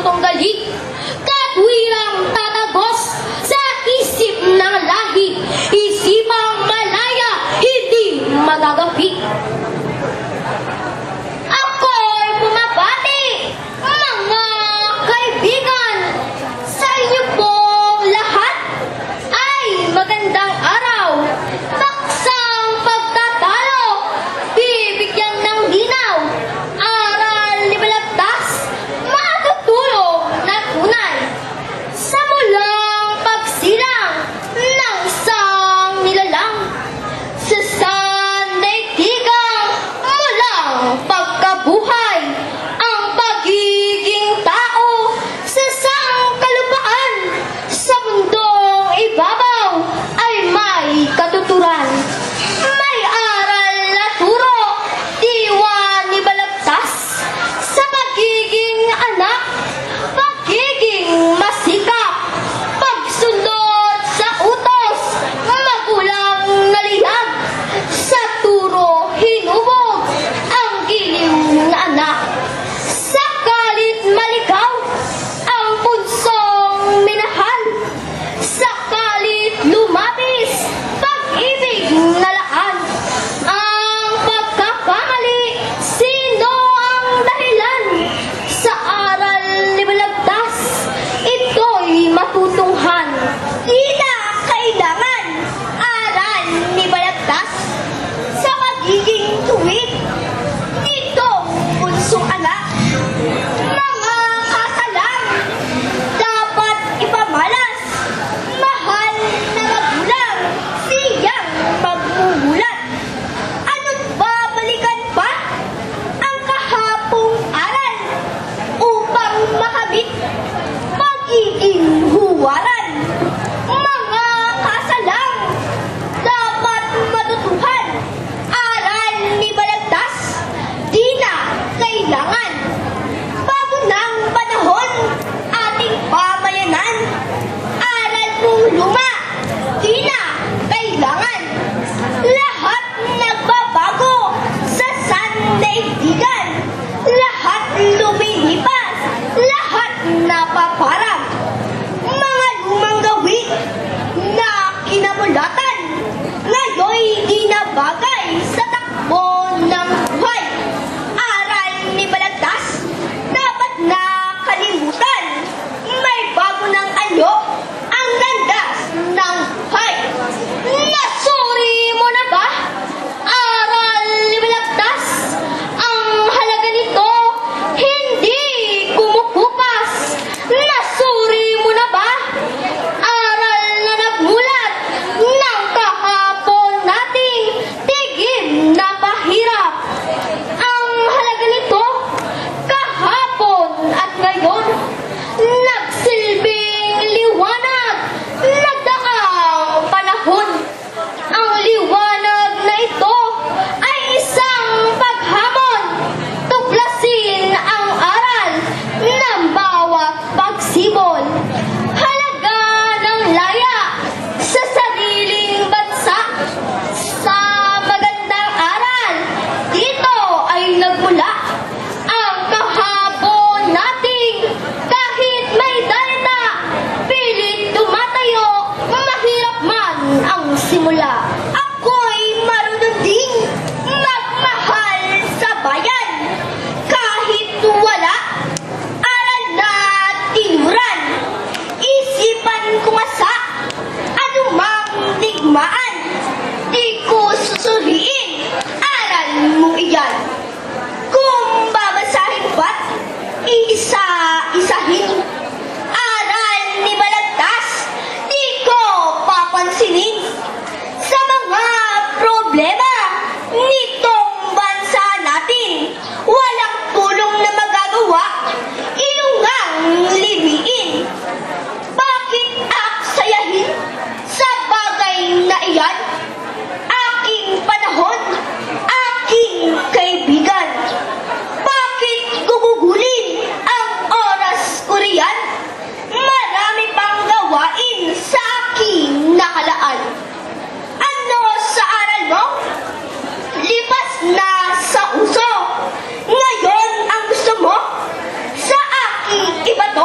matutunggali. Katwirang tatagos sa isip ng lahi, isipang malaya, hindi magagapi. Ako'y bumabati, mga kaibigan, sa inyo pong lahat ay magandang araw. Paksang pagtatalo, bibigyan ng linaw, aral ni Balagtas, matutulong na tunay. Sa mulang pagsilang ng isang nilalang, sa sandaigdigang mulang pagkabuhay, ang pagiging tao sa sangkalupaan, sa mundong ibabaw ay may katuturan. May aral na turo, diwa ni Balagtas, sa pagiging anak, pagiging masikap, pagsunod sa utos, magulang na lihag, sa turo hinubog ang giliw na anak. Sakalit maligaw ang punsong minahal, sakalit lumabis pag-ibig na laan. Ang pagkakamali, sino ang dahilan? Sa aral ni Balagtas, ito'y matutunghan. Di na kailangan aral ni Balagtas sa magiging tuwid nitong punsong anak. Mga kasalang, dapat ipamalas, mahal na magulang, siyang magmumulat. Ano't babalikan pa ang kahapong aral upang makamit pagiging huwaran. Mga kasalang, dapat matutuhan, aral ni Balagtas, di na kailangan. Bago ng panahon, ating pamayanan, aral mong luma, di na kailangan. Lahat nagbabago sa sandaigdigan, lahat lumilipas, lahat napaparang. Mga lumang gawi na kinamulatan, ngayon'y di na bagay sa takbo ng buhay. Aral ni Balagtas, dapat na kalimutan, may bago ng anyo ang landas ng buhay. Nasuri mo na ba, aral ni Balagtas, ang halaga nito hindi kumukupas? Nasuri mo na ba, aral na nagmulat ng kahapon nating tigim na pahirap? Ang halaga nito, kahapon at ngayon, nagsilbing liwanag, nagdaang panahon. Ang liwanag na ito ay isang paghamon, tuklasin ang aral ng bawat pagsibol. Halaga ng laya sa sariling bansa, sa magandang aral, dito ay nagmula ang kahapon nating kahit may dalita, pilit tumatayo, mahirap man ang simula. Ako'y marunong ding magmahal sa bayan, kahit wala aral na tinuran. Isipan ko nga sa anumang digmaan, di ko susuriin aral mong iyan. Kung babasahin ba't isa-isahin, aral ni Balagtas, di ko papansinin. Sa mga problema nitong bansa natin, walang tulong na magagawa, ilungang libiin. Bakit aksayahin sa bagay na iyan? Aking panahon, aking kaibigan. Bakit gugugulin ang oras ko riyan? Marami pang gawain sa aking nakalaan. Ano sa aral mo? Lipas na sa uso. Ngayon ang gusto mo? Sa aking iba to?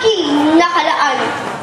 aking nakalaan.